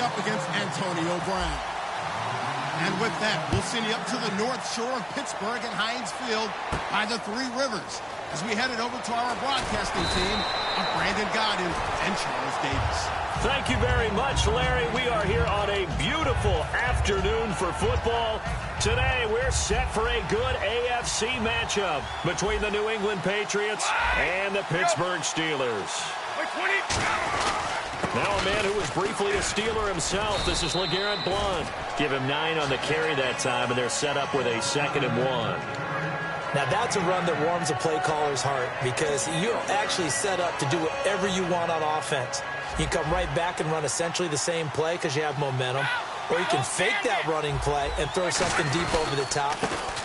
up against Antonio Brown. And with that, we'll send you up to the north shore of Pittsburgh and Heinz Field by the Three Rivers as we headed over to our broadcasting team of Brandon Godden and Charles Davis. Thank you very much, Larry. We are here on a beautiful afternoon for football. Today, we're set for a good AFC matchup between the New England Patriots and the Pittsburgh Steelers. Now a man who was briefly a Steeler himself. This is LeGarrette Blount. Give him 9 on the carry that time, and they're set up with a 2nd and 1. Now, that's a run that warms a play caller's heart because you're actually set up to do whatever you want on offense. You can come right back and run essentially the same play because you have momentum. Or you can fake that running play and throw something deep over the top.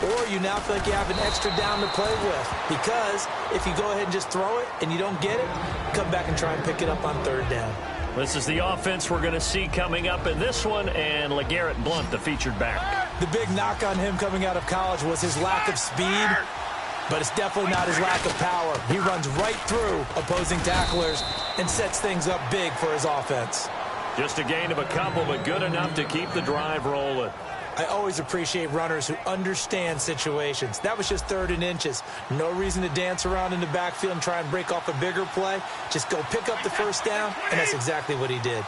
Or you now feel like you have an extra down to play with. Because if you go ahead and just throw it and you don't get it, come back and try and pick it up on 3rd down. This is the offense we're going to see coming up in this one, and LeGarrette Blount, the featured back. The big knock on him coming out of college was his lack of speed, but it's definitely not his lack of power. He runs right through opposing tacklers and sets things up big for his offense. Just a gain of a couple, but good enough to keep the drive rolling. I always appreciate runners who understand situations. That was just 3rd and inches. No reason to dance around in the backfield and try and break off a bigger play. Just go pick up the 1st down, and that's exactly what he did.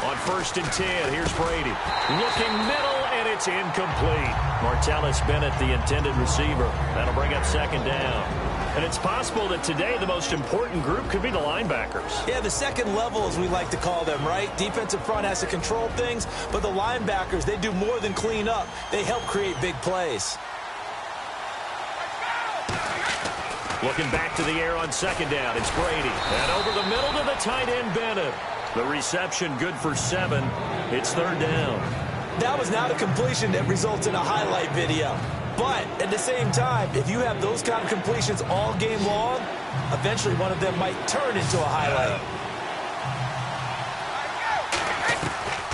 On 1st and 10, here's Brady. Looking middle, and it's incomplete. Martellus Bennett, the intended receiver. That'll bring up 2nd down. And it's possible that today the most important group could be the linebackers. Yeah, the second level, as we like to call them, right? Defensive front has to control things, but the linebackers, they do more than clean up. They help create big plays. Looking back to the air on 2nd down, it's Brady. And over the middle to the tight end, Bennett. The reception good for 7. It's 3rd down. That was not a completion that results in a highlight video. But at the same time, if you have those kind of completions all game long, eventually one of them might turn into a highlight.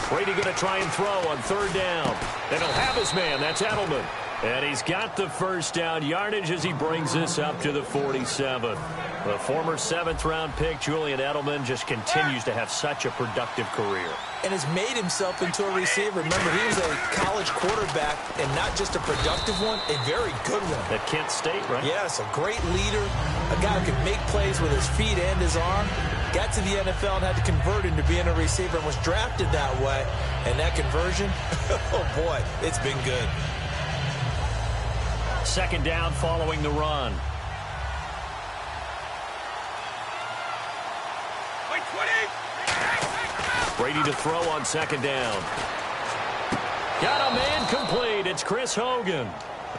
Brady going to try and throw on 3rd down. And he'll have his man. That's Edelman. And he's got the 1st down yardage as he brings this up to the 47. The former 7th-round pick, Julian Edelman, just continues to have such a productive career. And has made himself into a receiver. Remember, he was a college quarterback, and not just a productive one, a very good one. At Kent State, right? Yes, a great leader, a guy who could make plays with his feet and his arm. Got to the NFL and had to convert into being a receiver and was drafted that way. And that conversion, oh boy, it's been good. 2nd down following the run. Brady to throw on 2nd down. Got a man complete. It's Chris Hogan.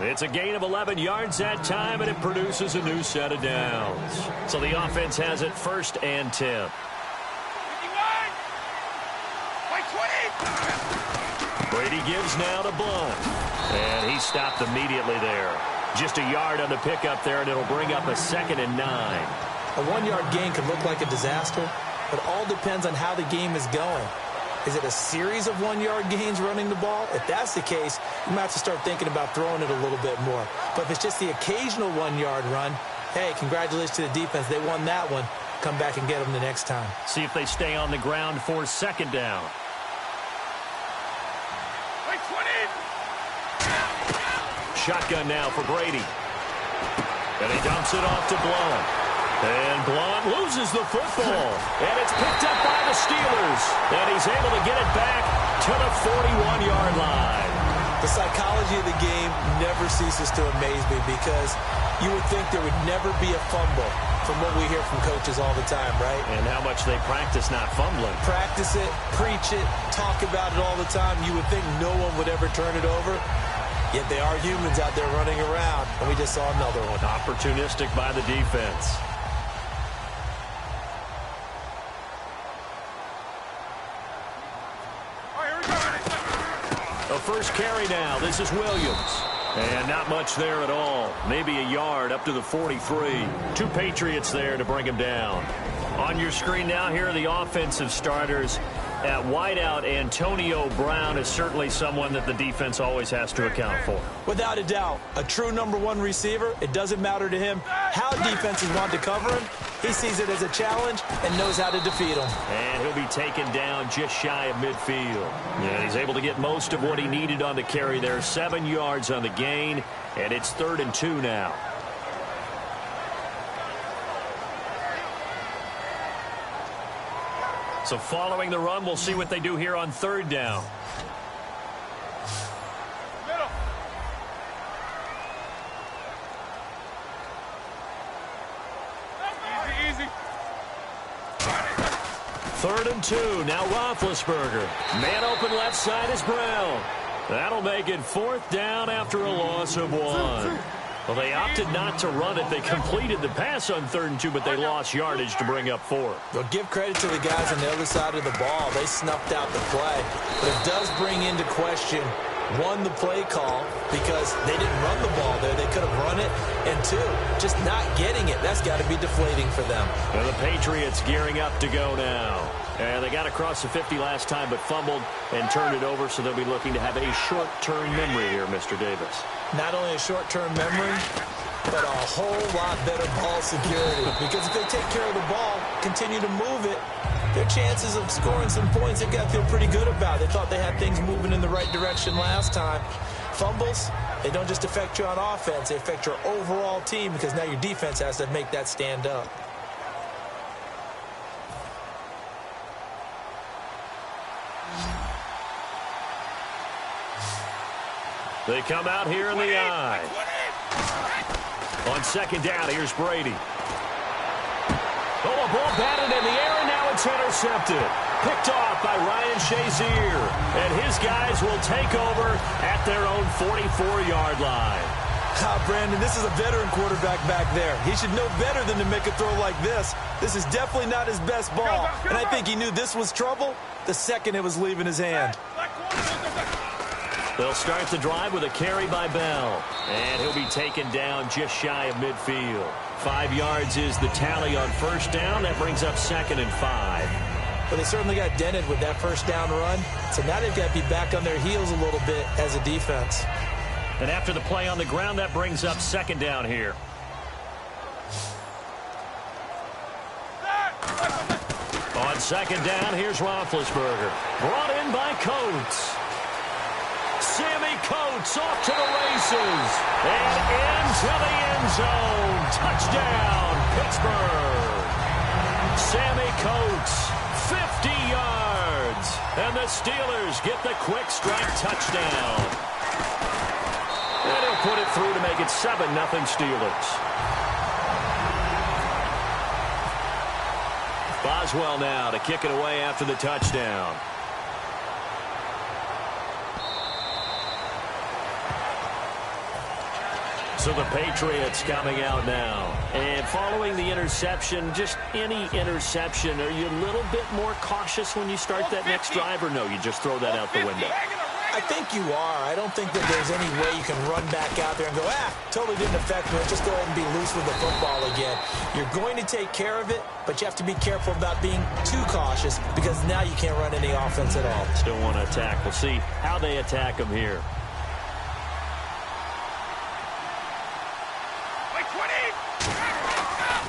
It's a gain of 11 yards that time, and it produces a new set of downs. So the offense has it 1st and 10. Brady gives now to Blount. And he stopped immediately there. Just a yard on the pickup there, and it'll bring up a 2nd and 9. A 1-yard gain could look like a disaster, but all depends on how the game is going. Is it a series of 1-yard gains running the ball? If that's the case, you might have to start thinking about throwing it a little bit more. But if it's just the occasional 1-yard run, hey, congratulations to the defense. They won that one. Come back and get them the next time. See if they stay on the ground for 2nd down. Shotgun now for Brady. And he dumps it off to Blount. And Blount loses the football. And it's picked up by the Steelers. And he's able to get it back to the 41-yard line. The psychology of the game never ceases to amaze me because you would think there would never be a fumble from what we hear from coaches all the time, right? And how much they practice not fumbling. Practice it, preach it, talk about it all the time. You would think no one would ever turn it over. Yet they are humans out there running around, and we just saw another one. Opportunistic by the defense. A 1st carry now. This is Williams. And not much there at all. Maybe a yard up to the 43. 2 Patriots there to bring him down. On your screen now, here are the offensive starters. At wideout, Antonio Brown is certainly someone that the defense always has to account for. Without a doubt, a true #1 receiver. It doesn't matter to him how defenses want to cover him. He sees it as a challenge and knows how to defeat him. And he'll be taken down just shy of midfield. Yeah, he's able to get most of what he needed on the carry there. 7 yards on the gain, and it's 3rd and 2 now. So following the run, we'll see what they do here on 3rd down. Easy. 3rd and 2. Now Roethlisberger. Man open left side is Brown. That'll make it 4th down after a loss of 1. Well, they opted not to run it. They completed the pass on 3rd and 2, but they lost yardage to bring up 4. Well, give credit to the guys on the other side of the ball. They snuffed out the play. But it does bring into question, 1, the play call, because they didn't run the ball there. They could have run it. And 2, just not getting it. That's got to be deflating for them. And the Patriots gearing up to go now. And they got across the 50 last time, but fumbled and turned it over, so they'll be looking to have a short-term memory here, Mr. Davis. Not only a short-term memory, but a whole lot better ball security. Because if they take care of the ball, continue to move it, their chances of scoring some points, they've got to feel pretty good about. They thought they had things moving in the right direction last time. Fumbles, they don't just affect you on offense, they affect your overall team, because now your defense has to make that stand up. They come out here in the eye. On 2nd down, here's Brady. Oh, a ball batted in the air, and now it's intercepted. Picked off by Ryan Shazier. And his guys will take over at their own 44-yard line. Brandon, this is a veteran quarterback back there. He should know better than to make a throw like this. This is definitely not his best ball. And I think he knew this was trouble the second it was leaving his hand. They'll start the drive with a carry by Bell. And he'll be taken down just shy of midfield. 5 yards is the tally on 1st down. That brings up 2nd and 5. Well, they certainly got dented with that 1st down run. So now they've got to be back on their heels a little bit as a defense. And after the play on the ground, that brings up 2nd down here. On 2nd down, here's Roethlisberger. Brought in by Coates. Sammy Coates off to the races. And into the end zone. Touchdown, Pittsburgh. Sammy Coates, 50 yards. And the Steelers get the quick strike touchdown. And he'll put it through to make it 7-0 Steelers. Boswell now to kick it away after the touchdown. So the Patriots coming out now. And following the interception, just any interception, are you a little bit more cautious when you start that next drive, or no, you just throw that out the window? I think you are. I don't think that there's any way you can run back out there and go, totally didn't affect me. Just go ahead and be loose with the football again. You're going to take care of it, but you have to be careful about being too cautious, because now you can't run any offense at all. Still want to attack. We'll see how they attack them here.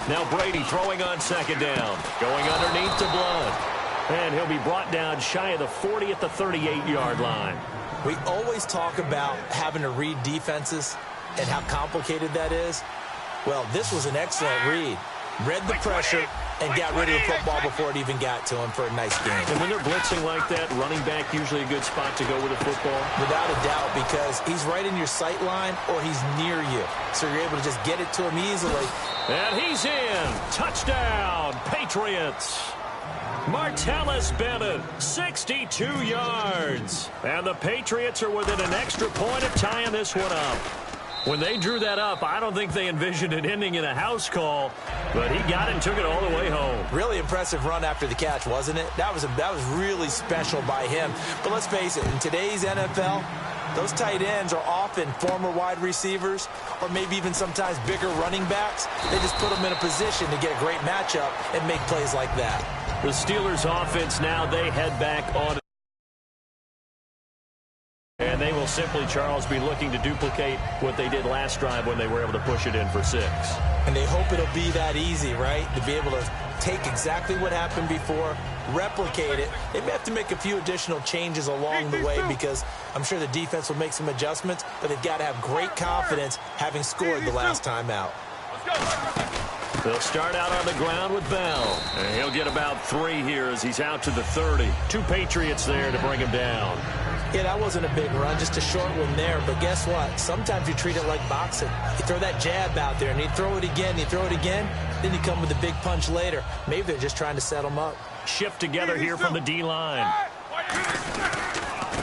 Now Brady throwing on 2nd down. Going underneath to Blunt. And he'll be brought down shy of the 40 at the 38-yard line. We always talk about having to read defenses and how complicated that is. Well, this was an excellent read. Read the pressure and got rid of the football before it even got to him for a nice game. And when they're blitzing like that, running back usually a good spot to go with the football? Without a doubt, because he's right in your sight line or he's near you. So you're able to just get it to him easily. And he's in. Touchdown, Patriots. Martellus Bennett, 62 yards. And the Patriots are within an extra point of tying this one up. When they drew that up, I don't think they envisioned it ending in a house call, but he got it and took it all the way home. Really impressive run after the catch, wasn't it? That was really special by him. But let's face it, in today's NFL, those tight ends are often former wide receivers or maybe even sometimes bigger running backs. They just put them in a position to get a great matchup and make plays like that. The Steelers offense now, they head back on. And they will They'll simply, Charles, be looking to duplicate what they did last drive when they were able to push it in for 6. And they hope it'll be that easy, right? To be able to take exactly what happened before, replicate it. They may have to make a few additional changes along the way because I'm sure the defense will make some adjustments, but they've got to have great confidence having scored the last time out. They'll start out on the ground with Bell. And he'll get about 3 here as he's out to the 30. 2 Patriots there to bring him down. Yeah, that wasn't a big run, just a short one there. But guess what? Sometimes you treat it like boxing. You throw that jab out there, and you throw it again, then you come with a big punch later. Maybe they're just trying to set them up. Shift together here from the D-line.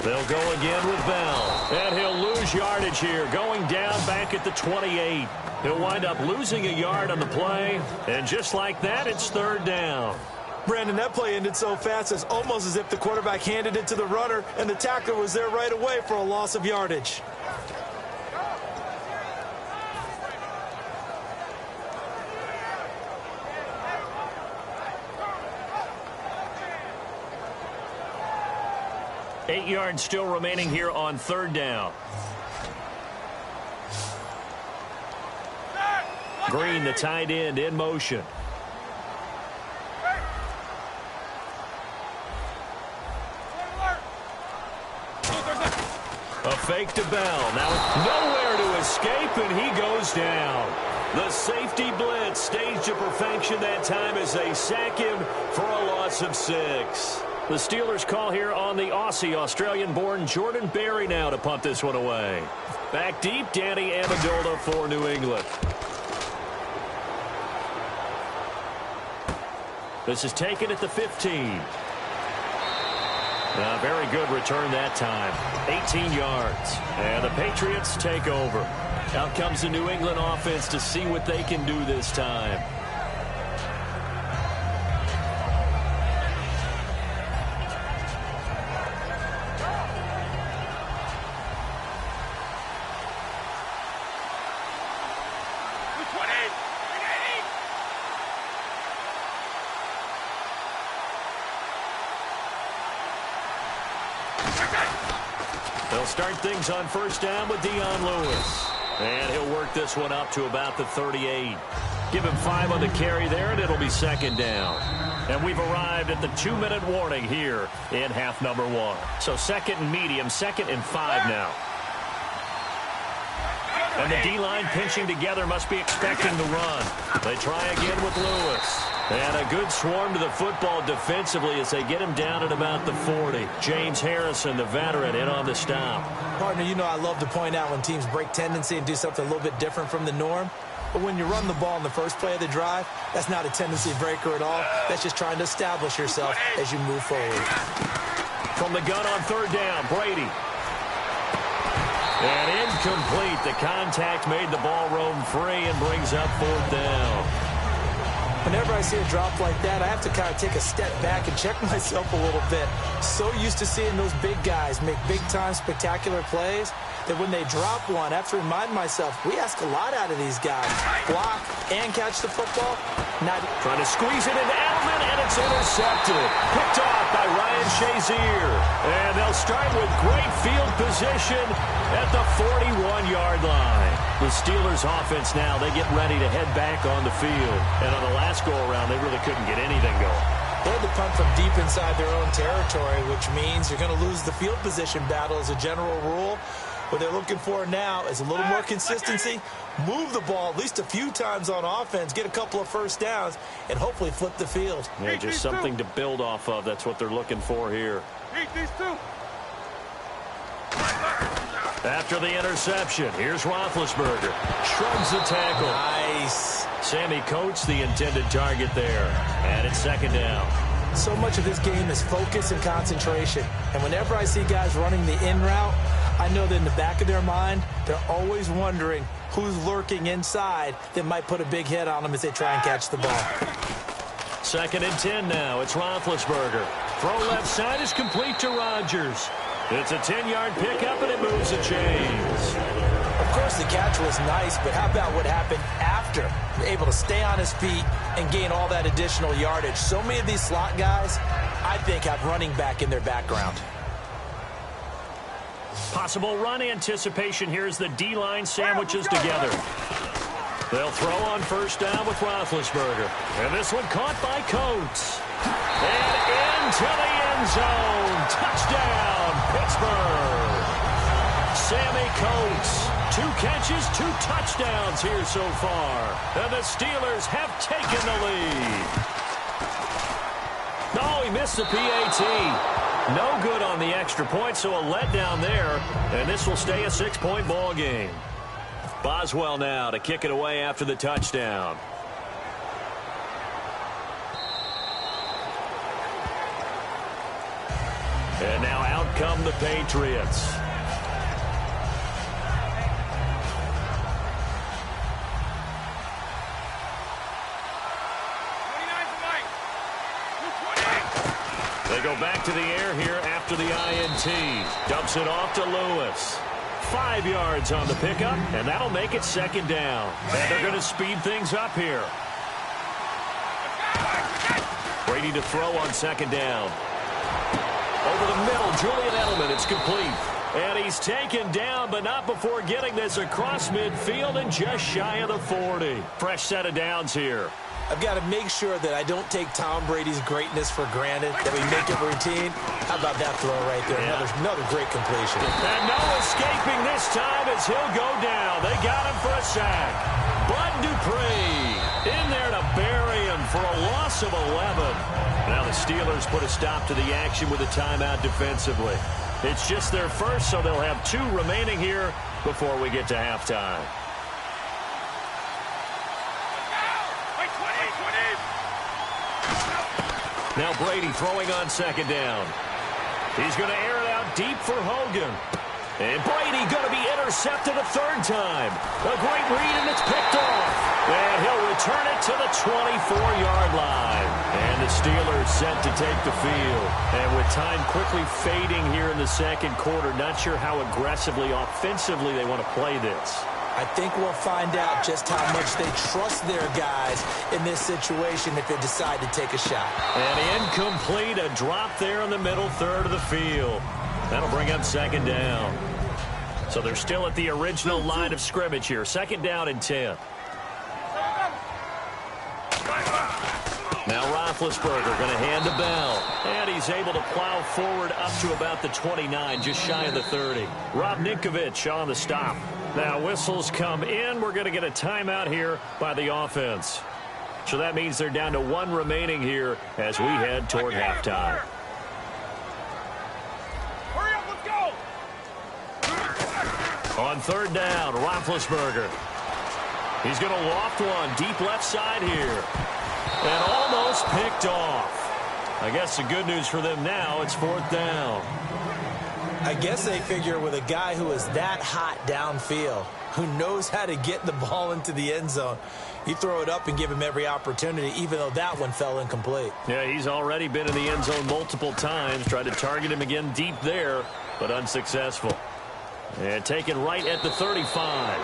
They'll go again with Bell. And he'll lose yardage here, going down back at the 28. He'll wind up losing a yard on the play. And just like that, it's 3rd down. Brandon, that play ended so fast, it's almost as if the quarterback handed it to the runner, and the tackler was there right away for a loss of yardage. Eight yards still remaining here on 3rd down. Green, the tight end, in motion. A fake to Bell. Now nowhere to escape, and he goes down. The safety blitz staged to perfection that time as they sack him for a loss of 6. The Steelers call here on the Aussie, Australian-born Jordan Berry now to punt this one away. Back deep, Danny Amendola for New England. This is taken at the 15. Very good return that time. 18 yards. And the Patriots take over. Out comes the New England offense to see what they can do this time. They'll start things on 1st down with Dion Lewis. And he'll work this one up to about the 38. Give him 5 on the carry there, and it'll be 2nd down. And we've arrived at the 2-minute warning here in half number 1. So 2nd and medium, 2nd and 5 now. And the D-line pinching together, must be expecting the run. They try again with Lewis. And a good swarm to the football defensively as they get him down at about the 40. James Harrison, the veteran, in on the stop. Partner, you know I love to point out when teams break tendency and do something a little bit different from the norm. But when you run the ball in the first play of the drive, that's not a tendency breaker at all. That's just trying to establish yourself as you move forward. From the gun on 3rd down, Brady. And incomplete. The contact made the ball roam free and brings up 4th down. Whenever I see a drop like that, I have to kind of take a step back and check myself a little bit. So used to seeing those big guys make big-time spectacular plays that when they drop one, I have to remind myself, we ask a lot out of these guys. Block and catch the football. Not trying to squeeze it into Edelman, and it's intercepted. Picked off by Ryan Shazier. And they'll start with great field position at the 41-yard line. The Steelers offense now, they get ready to head back on the field. And on the last go-around, they really couldn't get anything going. They had to punt from deep inside their own territory, which means you're going to lose the field position battle as a general rule. What they're looking for now is a little more consistency, move the ball at least a few times on offense, get a couple of 1st downs, and hopefully flip the field. Yeah, just something to build off of. That's what they're looking for here. After the interception, here's Roethlisberger. Shrugs the tackle. Nice. Sammy Coates, the intended target there. And it's 2nd down. So much of this game is focus and concentration. And whenever I see guys running the in route, I know that in the back of their mind, they're always wondering who's lurking inside that might put a big hit on them as they try and catch the ball. 2nd and 10 now. It's Roethlisberger. Throw left side is complete to Rodgers. It's a 10-yard pickup, and it moves the chains. Of course, the catch was nice, but how about what happened after? Able to stay on his feet and gain all that additional yardage. So many of these slot guys, I think, have running back in their background. Possible run anticipation here as the D-line sandwiches together. They'll throw on first down with Roethlisberger. And this one caught by Coates. And into the end zone. Touchdown, Pittsburgh. Sammy Coates. 2 catches, 2 touchdowns here so far. And the Steelers have taken the lead. Oh, he missed the PAT. No good on the extra point, so a letdown there. And this will stay a 6-point ball game. Boswell now to kick it away after the touchdown. And now out come the Patriots. They go back to the air here after the INT. Dumps it off to Lewis. 5 yards on the pickup, and that'll make it second down. And they're going to speed things up here. Brady to throw on second down. Over the middle, Julian Edelman. It's complete. And he's taken down, but not before getting this across midfield and just shy of the 40. Fresh set of downs here. I've got to make sure that I don't take Tom Brady's greatness for granted, that we make it routine. How about that throw right there? Yeah. Another great completion. And no escaping this time as he'll go down. They got him for a sack. Bud Dupree in there to bury him for a loss of 11. Now the Steelers put a stop to the action with a timeout defensively. It's just their first, so they'll have 2 remaining here before we get to halftime. Now Brady throwing on second down. He's going to air it out deep for Hogan. And Brady going to be intercepted a 3rd time. A great read, and it's picked off. And he'll return it to the 24-yard line. And the Steelers set to take the field. And with time quickly fading here in the second quarter, not sure how aggressively, offensively they want to play this. I think we'll find out just how much they trust their guys in this situation if they decide to take a shot. And incomplete, a drop there in the middle third of the field. That'll bring up second down. So they're still at the original line of scrimmage here. Second down and 10. Now Roethlisberger going to hand to Bell. And he's able to plow forward up to about the 29, just shy of the 30. Rob Ninkovich on the stop. Now whistles come in. We're going to get a timeout here by the offense. So that means they're down to 1 remaining here as we head toward halftime. Hurry up, let's go! On third down, Roethlisberger. He's going to loft one deep left side here. And almost picked off. I guess the good news for them now, it's 4th down. I guess they figure with a guy who is that hot downfield, who knows how to get the ball into the end zone, you throw it up and give him every opportunity, even though that one fell incomplete. Yeah, he's already been in the end zone multiple times. Tried to target him again deep there, but unsuccessful. And taken right at the 35.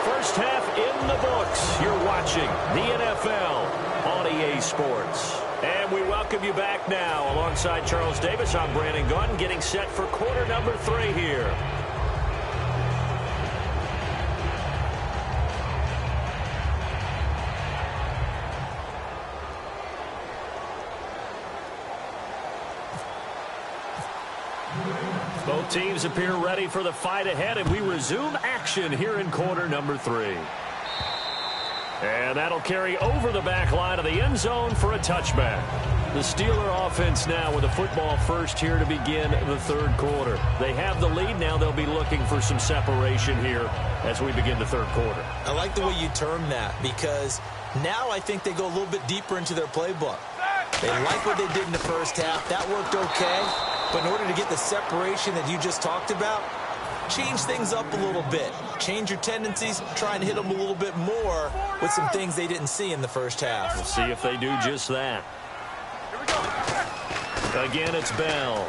First half in the books. You're watching the NFL on EA Sports. And we welcome you back now. Alongside Charles Davis, I'm Brandon Gunn, getting set for quarter number 3 here. Both teams appear ready for the fight ahead, and we resume action here in quarter number 3. And that'll carry over the back line of the end zone for a touchback. The Steeler offense now with a football first here to begin the 3rd quarter. They have the lead now. They'll be looking for some separation here as we begin the 3rd quarter. I like the way you term that, because now I think they go a little bit deeper into their playbook. They like what they did in the first half. That worked okay. But in order to get the separation that you just talked about, change things up a little bit. Change your tendencies, try and hit them a little bit more with some things they didn't see in the first half. We'll see if they do just that. Again, it's Bell.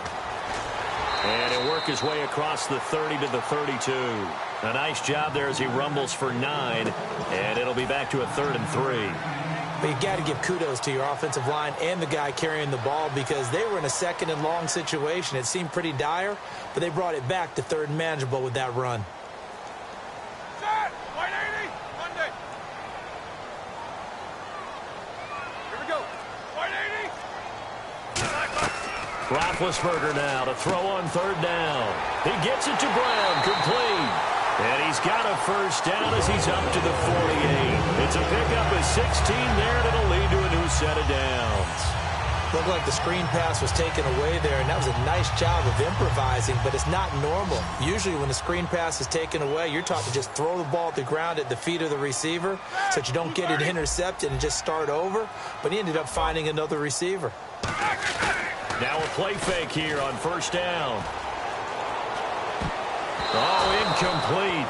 And he'll work his way across the 30 to the 32. A nice job there as he rumbles for 9. And it'll be back to a 3rd and 3. But you got to give kudos to your offensive line and the guy carrying the ball because they were in a second and long situation. It seemed pretty dire, but they brought it back to third and manageable with that run. Set! 180! Monday! Here we go! 180! Roethlisberger now to throw on third down. He gets it to Brown, complete. And he's got a first down as he's up to the 48. It's a pickup of 16 there, and it'll lead to a new set of downs. Looked like the screen pass was taken away there, and that was a nice job of improvising, but it's not normal. Usually when the screen pass is taken away, you're taught to just throw the ball at the ground at the feet of the receiver so that you don't get it intercepted and just start over, but he ended up finding another receiver. Now a play fake here on first down. Oh, incomplete.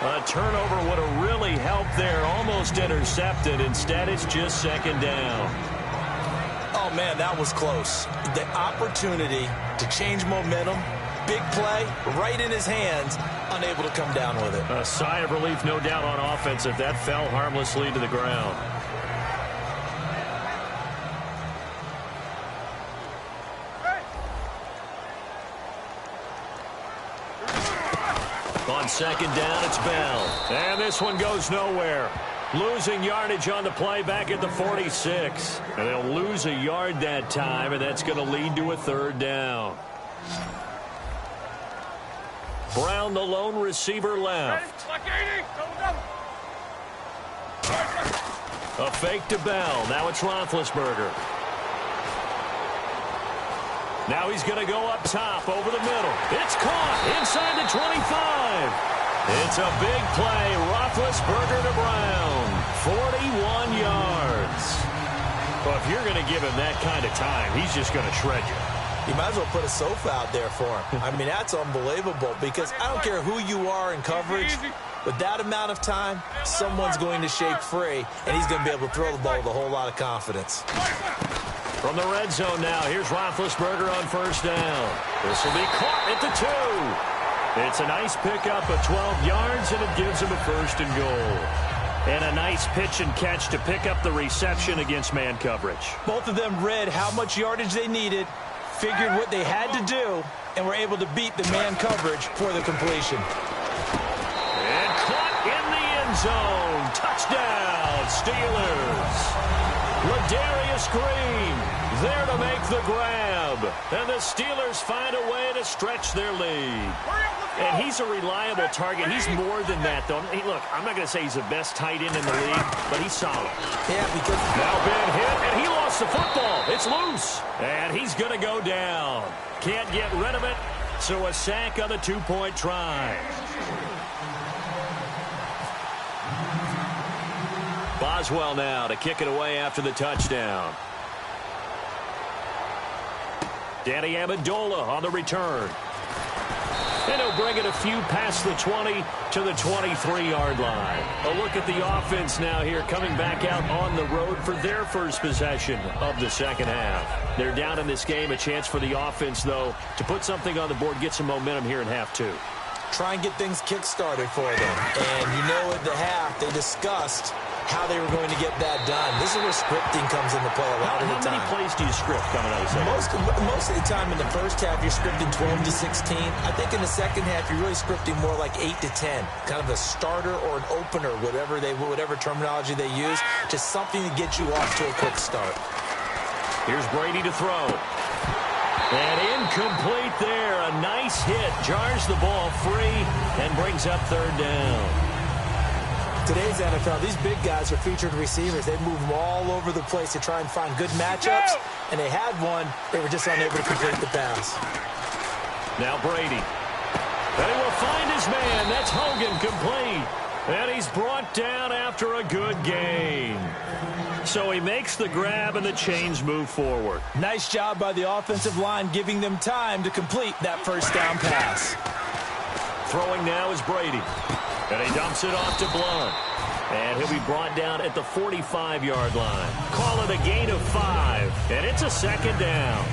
A turnover would have really helped there. Almost intercepted. Instead, it's just second down. Oh, man, that was close. The opportunity to change momentum, big play, right in his hands, unable to come down with it. A sigh of relief, no doubt, on offense if that fell harmlessly to the ground. On second down, it's Bell. And this one goes nowhere. Losing yardage on the play back at the 46. And they'll lose a yard that time, and that's going to lead to a third down. Brown, the lone receiver, left. A fake to Bell. Now it's Roethlisberger. Now he's going to go up top over the middle. It's caught inside the 25. It's a big play. Roethlisberger to Brown. 41 yards. Well, if you're going to give him that kind of time, he's just going to shred you. You might as well put a sofa out there for him. I mean, that's unbelievable because I don't care who you are in coverage. With that amount of time, someone's going to shake free, and he's going to be able to throw the ball with a whole lot of confidence. From the red zone now, here's Roethlisberger on first down. This will be caught at the 2. It's a nice pickup of 12 yards, and it gives him a first and goal. And a nice pitch and catch to pick up the reception against man coverage. Both of them read how much yardage they needed, figured what they had to do, and were able to beat the man coverage for the completion. And caught in the end zone. Touchdown, Steelers. Ladarius Green there to make the grab. And the Steelers find a way to stretch their lead. And he's a reliable target. He's more than that, though. Hey, look, I'm not going to say he's the best tight end in the league, but he's solid. Yeah, because now been hit, and he lost the football. It's loose. And he's going to go down. Can't get rid of it, so a sack on the two-point try. Boswell now to kick it away after the touchdown. Danny Amendola on the return. And he'll bring it a few past the 20 to the 23-yard line. A look at the offense now here coming back out on the road for their first possession of the second half. They're down in this game. A chance for the offense, though, to put something on the board, get some momentum here in half two. Try and get things kick-started for them. And you know at the half they discussed how they were going to get that done. This is where scripting comes into play a lot of the time. How many plays do you script coming out of the second? Most of the time in the first half, you're scripting 12 to 16. I think in the second half, you're really scripting more like 8 to 10. Kind of a starter or an opener, whatever terminology they use. Just something to get you off to a quick start. Here's Brady to throw. And incomplete there. A nice hit. Jars the ball free and brings up third down. Today's NFL, these big guys are featured receivers. They move them all over the place to try and find good matchups, and they had one. They were just unable to complete the pass. Now Brady. And he will find his man. That's Hogan, complete. And he's brought down after a good gain. So he makes the grab, and the chains move forward. Nice job by the offensive line, giving them time to complete that first down pass. Throwing now is Brady. And he dumps it off to Blunt. And he'll be brought down at the 45-yard line. Call it a gain of 5. And it's a second down.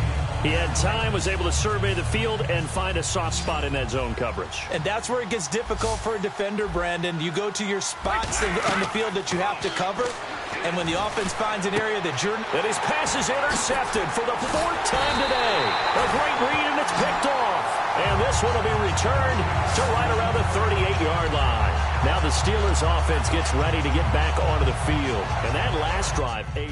He had time, was able to survey the field and find a soft spot in that zone coverage. And that's where it gets difficult for a defender, Brandon. You go to your spots on the field that you have to cover. And when the offense finds an area that you're... And his pass is intercepted for the 4th time today. A great read, and it's picked off. And this one will be returned to right around the 38-yard line. Now the Steelers offense gets ready to get back onto the field. And that last drive, a